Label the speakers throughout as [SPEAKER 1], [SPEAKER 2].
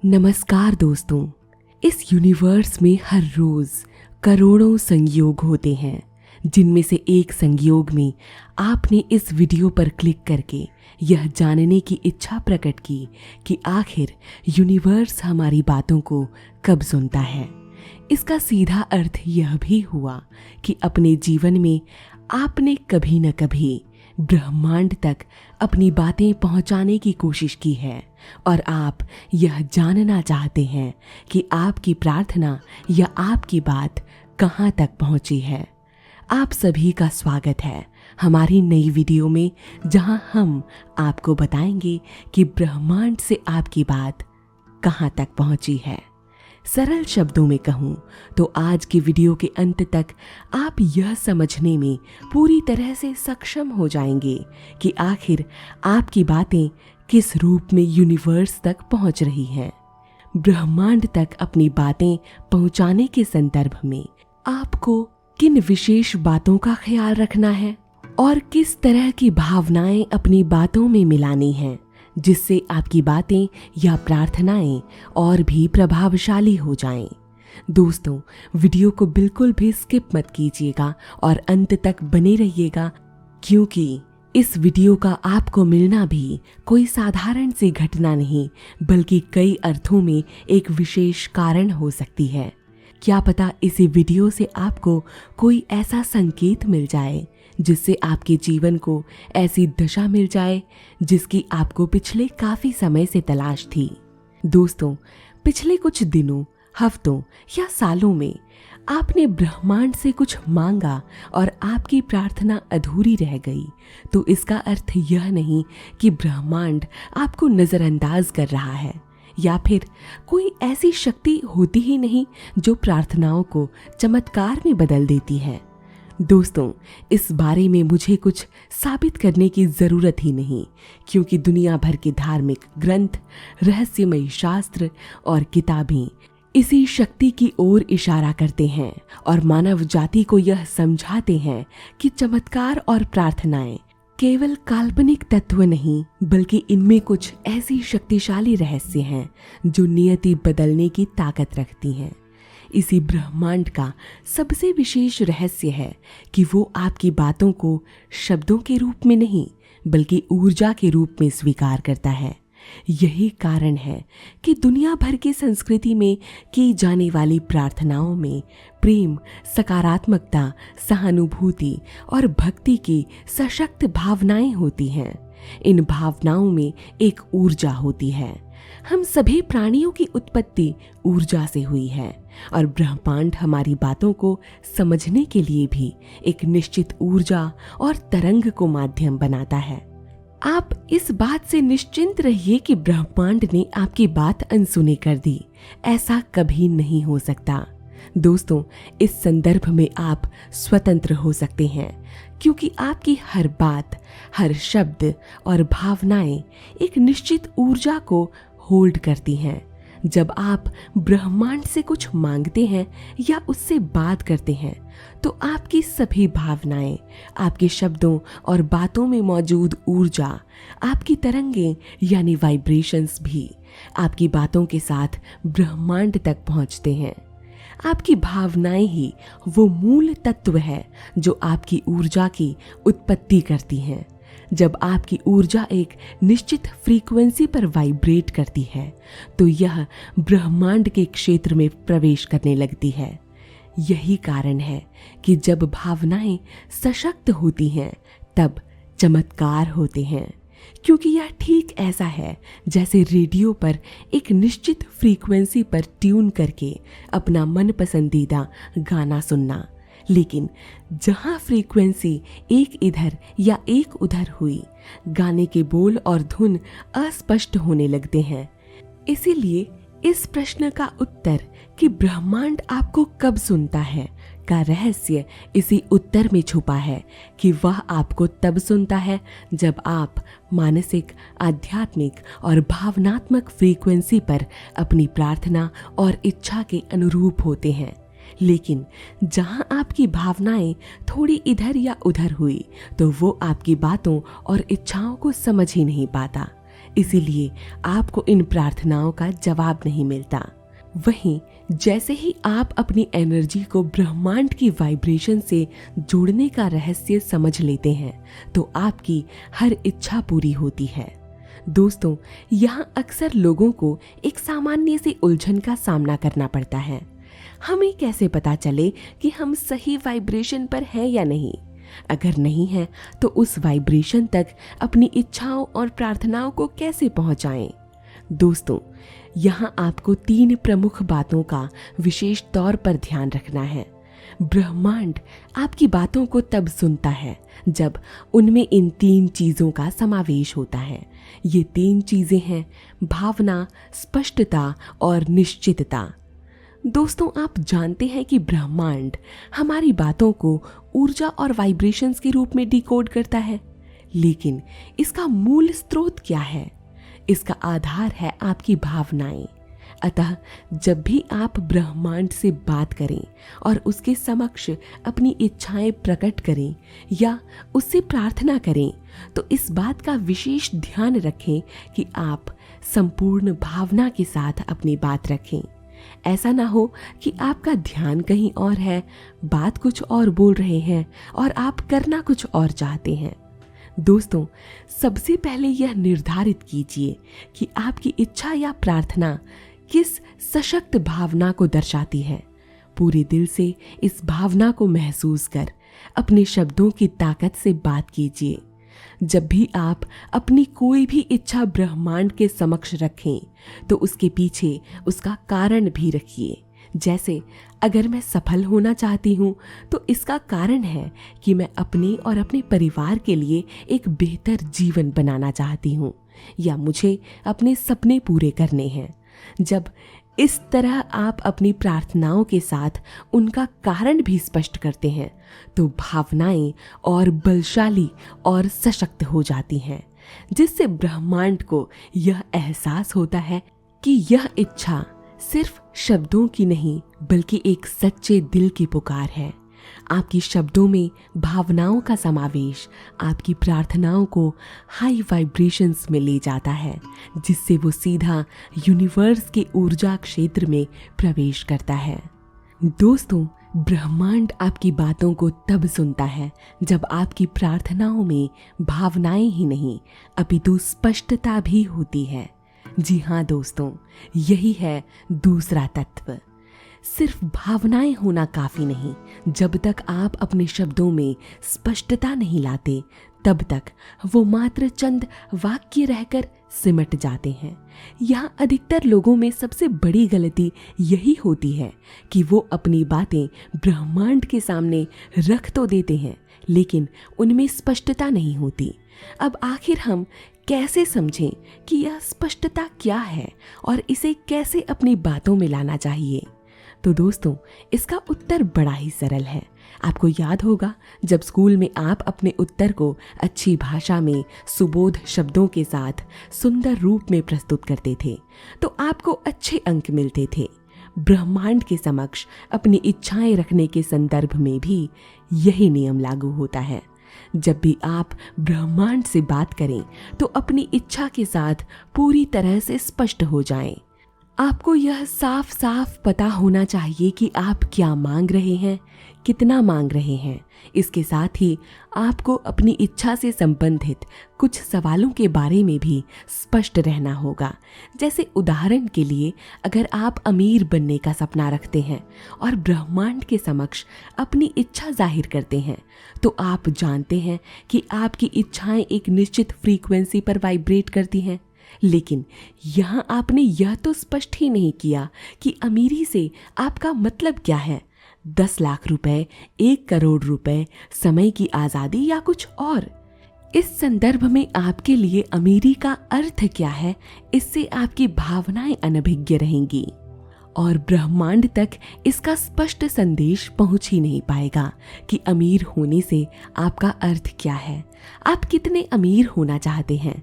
[SPEAKER 1] नमस्कार दोस्तों। इस यूनिवर्स में हर रोज करोड़ों संयोग होते हैं, जिनमें से एक संयोग में आपने इस वीडियो पर क्लिक करके यह जानने की इच्छा प्रकट की कि आखिर यूनिवर्स हमारी बातों को कब सुनता है। इसका सीधा अर्थ यह भी हुआ कि अपने जीवन में आपने कभी न कभी ब्रह्मांड तक अपनी बातें पहुंचाने की कोशिश की है और आप यह जानना चाहते हैं कि आपकी प्रार्थना या आपकी बात कहां तक पहुंची है। आप सभी का स्वागत है हमारी नई वीडियो में, जहां हम आपको बताएंगे कि ब्रह्मांड से आपकी बात कहां तक पहुंची है। सरल शब्दों में कहूं तो आज की वीडियो के अंत तक आप यह समझने में पूरी तरह से सक्षम हो जाएंगे कि आखिर आपकी बातें किस रूप में यूनिवर्स तक पहुंच रही हैं। ब्रह्मांड तक अपनी बातें पहुंचाने के संदर्भ में आपको किन विशेष बातों का ख्याल रखना है और किस तरह की भावनाएं अपनी बातों में मिलानी हैं, जिससे आपकी बातें या प्रार्थनाएं और भी प्रभावशाली हो जाएं। दोस्तों, वीडियो को बिल्कुल भी स्किप मत कीजिएगा और अंत तक बने रहिएगा, क्योंकि इस वीडियो का आपको मिलना भी कोई साधारण सी घटना नहीं, बल्कि कई अर्थों में एक विशेष कारण हो सकती है। क्या पता इसी वीडियो से आपको कोई ऐसा संकेत मिल जाए जिससे आपके जीवन को ऐसी दशा मिल जाए जिसकी आपको पिछले काफी समय से तलाश थी। दोस्तों, पिछले कुछ दिनों, हफ्तों या सालों में आपने ब्रह्मांड से कुछ मांगा और आपकी प्रार्थना अधूरी रह गई, तो इसका अर्थ यह नहीं कि ब्रह्मांड आपको नजरअंदाज कर रहा है या फिर कोई ऐसी शक्ति होती ही नहीं जो प्रार्थनाओं को चमत्कार में बदल देती है। दोस्तों, इस बारे में मुझे कुछ साबित करने की जरूरत ही नहीं, क्योंकि दुनिया भर के धार्मिक ग्रंथ, रहस्यमयी शास्त्र और किताबें इसी शक्ति की ओर इशारा करते हैं और मानव जाति को यह समझाते हैं कि चमत्कार और प्रार्थनाएं केवल काल्पनिक तत्व नहीं, बल्कि इनमें कुछ ऐसी शक्तिशाली रहस्य हैं जो नियति बदलने की ताकत रखती हैं। इसी ब्रह्मांड का सबसे विशेष रहस्य है कि वो आपकी बातों को शब्दों के रूप में नहीं, बल्कि ऊर्जा के रूप में स्वीकार करता है। यही कारण है कि दुनिया भर की संस्कृति में की जाने वाली प्रार्थनाओं में प्रेम, सकारात्मकता, सहानुभूति और भक्ति की सशक्त भावनाएं होती हैं। इन भावनाओं में एक ऊर्जा होती है। हम सभी प्राणियों की उत्पत्ति ऊर्जा से हुई है और ब्रह्मांड हमारी बातों को समझने के लिए भी एक निश्चित ऊर्जा और तरंग को माध्यम बनाता है। आप इस बात से निश्चिंत रहिए कि ब्रह्मांड ने आपकी बात अनसुनी कर दी। ऐसा कभी नहीं हो सकता। दोस्तों, इस संदर्भ में आप स्वतंत्र हो सकते हैं, क्योंकि आपकी हर बात, हर शब्द और भावनाएं एक निश्चित ऊर्जा को होल्ड करती हैं। जब आप ब्रह्मांड से कुछ मांगते हैं या उससे बात करते हैं, तो आपकी सभी भावनाएं, आपके शब्दों और बातों में मौजूद ऊर्जा, आपकी तरंगें यानी वाइब्रेशंस भी आपकी बातों के साथ ब्रह्मांड तक पहुंचते हैं। आपकी भावनाएं ही वो मूल तत्व है जो आपकी ऊर्जा की उत्पत्ति करती हैं। जब आपकी ऊर्जा एक निश्चित फ्रीक्वेंसी पर वाइब्रेट करती है, तो यह ब्रह्मांड के क्षेत्र में प्रवेश करने लगती है। यही कारण है कि जब भावनाएं सशक्त होती हैं, तब चमत्कार होते हैं, क्योंकि यह ठीक ऐसा है जैसे रेडियो पर एक निश्चित फ्रीक्वेंसी पर ट्यून करके अपना मन पसंदीदा गाना सुनना। लेकिन जहां फ्रीक्वेंसी एक इधर या एक उधर हुई, गाने के बोल और धुन अस्पष्ट होने लगते हैं। इसीलिए इस प्रश्न का उत्तर कि ब्रह्मांड आपको कब सुनता है का रहस्य इसी उत्तर में छुपा है कि वह आपको तब सुनता है जब आप मानसिक, आध्यात्मिक और भावनात्मक फ्रीक्वेंसी पर अपनी प्रार्थना और इच्छा के अनुरूप होते हैं। लेकिन जहां आपकी भावनाएं थोड़ी इधर या उधर हुई, तो वो आपकी बातों और इच्छाओं को समझ ही नहीं पाता। इसीलिए आपको इन प्रार्थनाओं का जवाब नहीं मिलता। वहीं जैसे ही आप अपनी एनर्जी को ब्रह्मांड की वाइब्रेशन से जोड़ने का रहस्य समझ लेते हैं तो आपकी हर इच्छा पूरी होती है। दोस्तों, यहाँ अक्सर लोगों को एक सामान्य सी उलझन का सामना करना पड़ता है। हमें कैसे पता चले कि हम सही वाइब्रेशन पर हैं या नहीं? अगर नहीं है तो उस वाइब्रेशन तक अपनी इच्छाओं और प्रार्थनाओं को कैसे पहुंचाएं? दोस्तों, यहाँ आपको 3 प्रमुख बातों का विशेष तौर पर ध्यान रखना है। ब्रह्मांड आपकी बातों को तब सुनता है जब उनमें इन 3 चीजों का समावेश होता है। ये 3 चीजें हैं भावना, स्पष्टता और निश्चितता। दोस्तों, आप जानते हैं कि ब्रह्मांड हमारी बातों को ऊर्जा और वाइब्रेशंस के रूप में डिकोड करता है, लेकिन इसका मूल स्रोत क्या है? इसका आधार है आपकी भावनाएं। अतः जब भी आप ब्रह्मांड से बात करें और उसके समक्ष अपनी इच्छाएं प्रकट करें या उससे प्रार्थना करें, तो इस बात का विशेष ध्यान रखें कि आप संपूर्ण भावना के साथ अपनी बात रखें। ऐसा ना हो कि आपका ध्यान कहीं और है, बात कुछ और बोल रहे हैं और आप करना कुछ और चाहते हैं। दोस्तों, सबसे पहले यह निर्धारित कीजिए कि आपकी इच्छा या प्रार्थना किस सशक्त भावना को दर्शाती है। पूरे दिल से इस भावना को महसूस कर अपने शब्दों की ताकत से बात कीजिए। जब भी आप अपनी कोई भी इच्छा ब्रह्मांड के समक्ष रखें तो उसके पीछे उसका कारण भी रखिए। जैसे, अगर मैं सफल होना चाहती हूँ तो इसका कारण है कि मैं अपने और अपने परिवार के लिए एक बेहतर जीवन बनाना चाहती हूँ या मुझे अपने सपने पूरे करने हैं। जब इस तरह आप अपनी प्रार्थनाओं के साथ उनका कारण भी स्पष्ट करते हैं तो भावनाएं और बलशाली और सशक्त हो जाती हैं, जिससे ब्रह्मांड को यह एहसास होता है कि यह इच्छा सिर्फ शब्दों की नहीं बल्कि एक सच्चे दिल की पुकार है। आपकी शब्दों में भावनाओं का समावेश आपकी प्रार्थनाओं को हाई वाइब्रेशंस में ले जाता है, जिससे वो सीधा यूनिवर्स के ऊर्जा क्षेत्र में प्रवेश करता है। दोस्तों, ब्रह्मांड आपकी बातों को तब सुनता है जब आपकी प्रार्थनाओं में भावनाएं ही नहीं अपितु स्पष्टता भी होती है। जी हाँ दोस्तों, यही है दूसरा तत्व। सिर्फ भावनाएं होना काफी नहीं। जब तक आप अपने शब्दों में स्पष्टता नहीं लाते तब तक वो मात्र चंद वाक्य रहकर सिमट जाते हैं। यहाँ अधिकतर लोगों में सबसे बड़ी गलती यही होती है कि वो अपनी बातें ब्रह्मांड के सामने रख तो देते हैं लेकिन उनमें स्पष्टता नहीं होती। अब आखिर हम कैसे समझें कि यह स्पष्टता क्या है और इसे कैसे अपनी बातों में लाना चाहिए? तो दोस्तों, इसका उत्तर बड़ा ही सरल है। आपको याद होगा जब स्कूल में आप अपने उत्तर को अच्छी भाषा में सुबोध शब्दों के साथ सुंदर रूप में प्रस्तुत करते थे तो आपको अच्छे अंक मिलते थे। ब्रह्मांड के समक्ष अपनी इच्छाएं रखने के संदर्भ में भी यही नियम लागू होता है। जब भी आप ब्रह्मांड से बात करें तो अपनी इच्छा के साथ पूरी तरह से स्पष्ट हो जाएं। आपको यह साफ साफ पता होना चाहिए कि आप क्या मांग रहे हैं, कितना मांग रहे हैं। इसके साथ ही आपको अपनी इच्छा से संबंधित कुछ सवालों के बारे में भी स्पष्ट रहना होगा। जैसे उदाहरण के लिए, अगर आप अमीर बनने का सपना रखते हैं और ब्रह्मांड के समक्ष अपनी इच्छा जाहिर करते हैं तो आप जानते हैं कि आपकी इच्छाएं एक निश्चित फ्रीक्वेंसी पर वाइब्रेट करती हैं। लेकिन यहाँ आपने यह तो स्पष्ट ही नहीं किया कि अमीरी से आपका मतलब क्या है। 10 लाख रुपए, 1 करोड़ रुपए, समय की आज़ादी या कुछ और। इस संदर्भ में आपके लिए अमीरी का अर्थ क्या है, इससे आपकी भावनाएं अनभिज्ञ रहेंगी और ब्रह्मांड तक इसका स्पष्ट संदेश पहुंच ही नहीं पाएगा कि अमीर होने से आपका अर्थ क्या है, आप कितने अमीर होना चाहते हैं।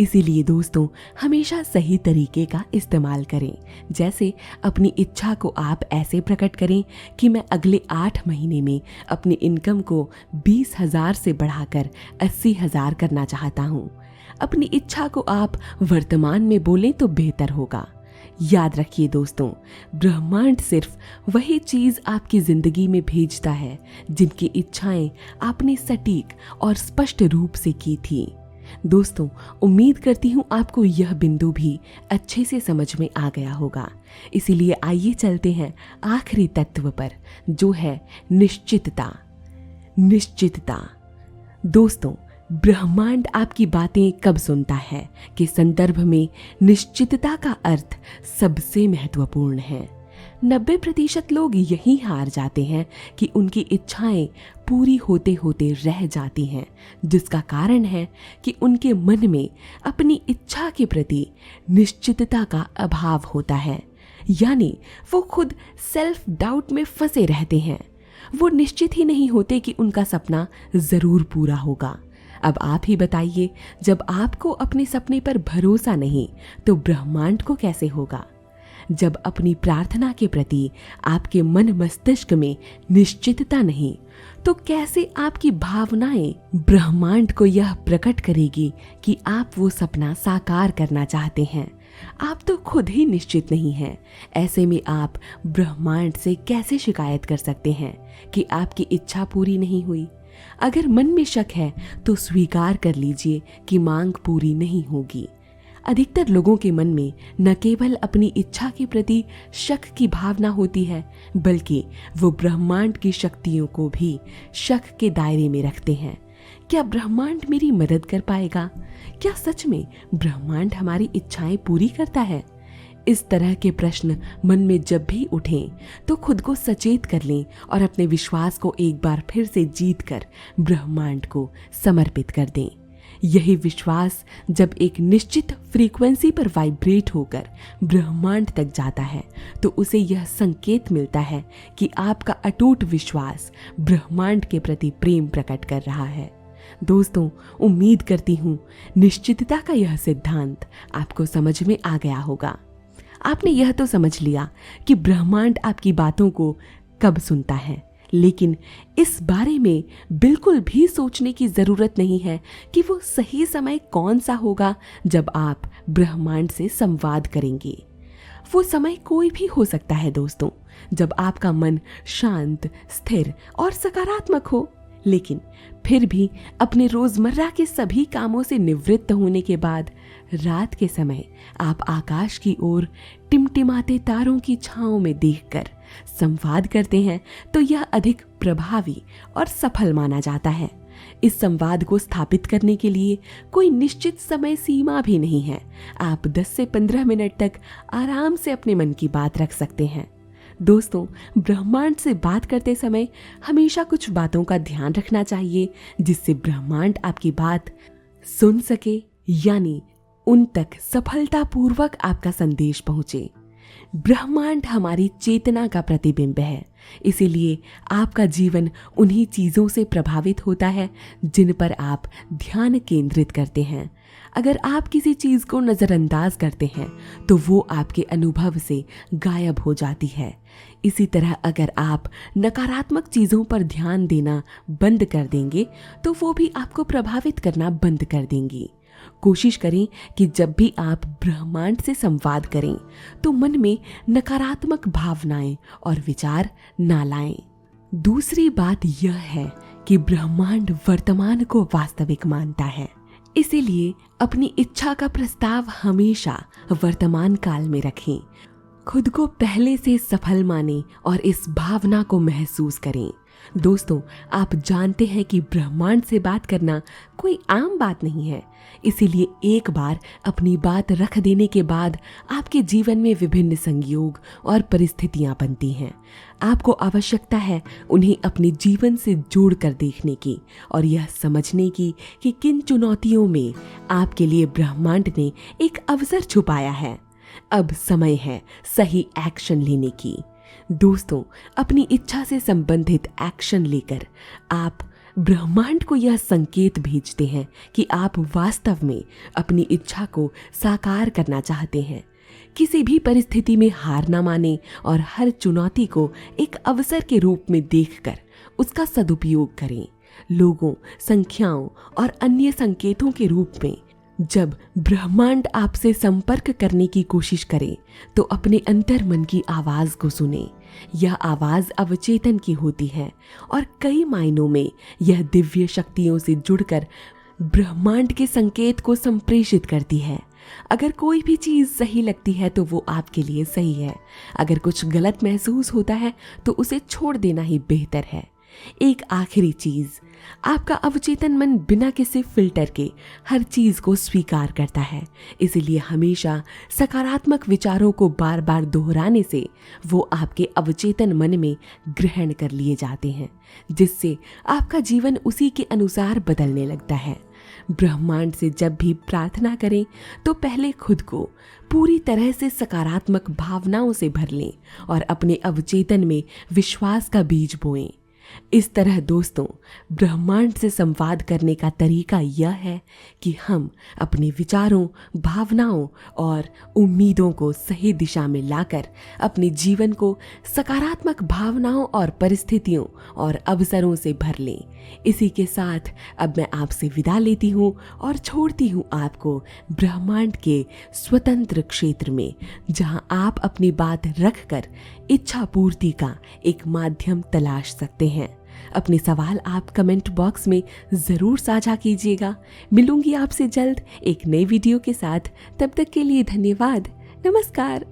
[SPEAKER 1] इसीलिए दोस्तों, हमेशा सही तरीके का इस्तेमाल करें। जैसे अपनी इच्छा को आप ऐसे प्रकट करें कि मैं अगले 8 महीने में अपनी इनकम को 20,000 से बढ़ाकर 80,000 करना चाहता हूँ। अपनी इच्छा को आप वर्तमान में बोलें तो बेहतर होगा। याद रखिए दोस्तों, ब्रह्मांड सिर्फ वही चीज आपकी जिंदगी में भेजता है जिनकी इच्छाएं आपने सटीक और स्पष्ट रूप से की थी। दोस्तों, उम्मीद करती हूँ आपको यह बिंदु भी अच्छे से समझ में आ गया होगा। इसीलिए आइए चलते हैं आखिरी तत्व पर, जो है निश्चितता। निश्चितता। दोस्तों, ब्रह्मांड आपकी बातें कब सुनता है के संदर्भ में निश्चितता का अर्थ सबसे महत्वपूर्ण है। 90% लोग यही हार जाते हैं कि उनकी इच्छाएं पूरी होते होते रह जाती हैं, जिसका कारण है कि उनके मन में अपनी इच्छा के प्रति निश्चितता का अभाव होता है। यानी वो खुद सेल्फ डाउट में फंसे रहते हैं। वो निश्चित ही नहीं होते कि उनका सपना जरूर पूरा होगा। अब आप ही बताइए, जब आपको अपने सपने पर भरोसा नहीं तो ब्रह्मांड को कैसे होगा? जब अपनी प्रार्थना के प्रति आपके मन मस्तिष्क में निश्चितता नहीं तो कैसे आपकी भावनाएं ब्रह्मांड को यह प्रकट करेगी कि आप वो सपना साकार करना चाहते हैं? आप तो खुद ही निश्चित नहीं हैं। ऐसे में आप ब्रह्मांड से कैसे शिकायत कर सकते हैं कि आपकी इच्छा पूरी नहीं हुई? अगर मन में शक है तो स्वीकार कर लीजिए कि मांग पूरी नहीं होगी। अधिकतर लोगों के मन में न केवल अपनी इच्छा के प्रति शक की भावना होती है, बल्कि वो ब्रह्मांड की शक्तियों को भी शक के दायरे में रखते हैं। क्या ब्रह्मांड मेरी मदद कर पाएगा? क्या सच में ब्रह्मांड हमारी इच्छाएं पूरी करता है? इस तरह के प्रश्न मन में जब भी उठें तो खुद को सचेत कर लें और अपने विश्वास को एक बार फिर से जीत कर ब्रह्मांड को समर्पित कर दें। यही विश्वास जब एक निश्चित फ्रीक्वेंसी पर वाइब्रेट होकर ब्रह्मांड तक जाता है तो उसे यह संकेत मिलता है कि आपका अटूट विश्वास ब्रह्मांड के प्रति प्रेम प्रकट कर रहा है। दोस्तों, उम्मीद करती हूँ निश्चितता का यह सिद्धांत आपको समझ में आ गया होगा। आपने यह तो समझ लिया कि ब्रह्मांड आपकी बातों को कब सुनता है, लेकिन इस बारे में बिल्कुल भी सोचने की जरूरत नहीं है कि वो सही समय कौन सा होगा जब आप ब्रह्मांड से संवाद करेंगे। वो समय कोई भी हो सकता है दोस्तों, जब आपका मन शांत, स्थिर और सकारात्मक हो। लेकिन फिर भी अपने रोजमर्रा के सभी कामों से निवृत्त होने के बाद रात के समय आप आकाश की ओर टिमटिमाते तारों की छांव में देखकर संवाद करते हैं तो यह अधिक प्रभावी और सफल माना जाता है। इस संवाद को स्थापित करने के लिए कोई निश्चित समय सीमा भी नहीं है। आप 10 से 15 मिनट तक आराम से अपने मन की बात रख सकते हैं। दोस्तों, ब्रह्मांड से बात करते समय हमेशा कुछ बातों का ध्यान रखना चाहिए जिससे ब्रह्मांड आपकी बात सुन सके, यानी उन तक सफलतापूर्वक आपका संदेश पहुंचे। ब्रह्मांड हमारी चेतना का प्रतिबिंब है, इसीलिए आपका जीवन उन्हीं चीजों से प्रभावित होता है जिन पर आप ध्यान केंद्रित करते हैं। अगर आप किसी चीज को नजरअंदाज करते हैं तो वो आपके अनुभव से गायब हो जाती है। इसी तरह अगर आप नकारात्मक चीजों पर ध्यान देना बंद कर देंगे तो वो भी आपको प्रभावित करना बंद कर देंगी। कोशिश करें कि जब भी आप ब्रह्मांड से संवाद करें तो मन में नकारात्मक भावनाएं और विचार ना लाएं। दूसरी बात यह है कि ब्रह्मांड वर्तमान को वास्तविक मानता है, इसीलिए अपनी इच्छा का प्रस्ताव हमेशा वर्तमान काल में रखें। खुद को पहले से सफल मानें और इस भावना को महसूस करें। दोस्तों, आप जानते हैं कि ब्रह्मांड से बात करना कोई आम बात नहीं है, इसीलिए एक बार अपनी बात रख देने के बाद आपके जीवन में विभिन्न संयोग और परिस्थितियां बनती हैं। आपको आवश्यकता है उन्हें अपने जीवन से जोड़कर देखने की और यह समझने की कि किन चुनौतियों में आपके लिए ब्रह्मांड ने एक अवसर छुपाया है। अब समय है सही एक्शन लेने की। दोस्तों, अपनी इच्छा से संबंधित एक्शन लेकर आप ब्रह्मांड को यह संकेत भेजते हैं कि आप वास्तव में अपनी इच्छा को साकार करना चाहते हैं। किसी भी परिस्थिति में हार न मानें और हर चुनौती को एक अवसर के रूप में देखकर उसका सदुपयोग करें। लोगों, संख्याओं और अन्य संकेतों के रूप में जब ब्रह्मांड आपसे संपर्क करने की कोशिश करे तो अपने अंतर मन की आवाज को सुने। यह आवाज अवचेतन की होती है और कई मायनों में यह दिव्य शक्तियों से जुड़कर ब्रह्मांड के संकेत को संप्रेषित करती है। अगर कोई भी चीज सही लगती है तो वो आपके लिए सही है। अगर कुछ गलत महसूस होता है तो उसे छोड़ देना ही बेहतर है। एक आखिरी चीज, आपका अवचेतन मन बिना किसी फिल्टर के हर चीज को स्वीकार करता है। इसलिए हमेशा सकारात्मक विचारों को बार बार दोहराने से वो आपके अवचेतन मन में ग्रहण कर लिए जाते हैं, जिससे आपका जीवन उसी के अनुसार बदलने लगता है। ब्रह्मांड से जब भी प्रार्थना करें तो पहले खुद को पूरी तरह से सकारात्मक भावनाओं से भर लें और अपने अवचेतन में विश्वास का बीज बोएं। इस तरह दोस्तों, ब्रह्मांड से संवाद करने का तरीका यह है कि हम अपने विचारों, भावनाओं और उम्मीदों को सही दिशा में लाकर अपने जीवन को सकारात्मक भावनाओं और परिस्थितियों और अवसरों से भर लें। इसी के साथ अब मैं आपसे विदा लेती हूँ और छोड़ती हूँ आपको ब्रह्मांड के स्वतंत्र क्षेत्र में, जहाँ आप अपनी बात रखकर इच्छा पूर्ति का एक माध्यम तलाश सकते हैं। अपने सवाल आप कमेंट बॉक्स में जरूर साझा कीजिएगा। मिलूंगी आपसे जल्द एक नई वीडियो के साथ। तब तक के लिए धन्यवाद। नमस्कार।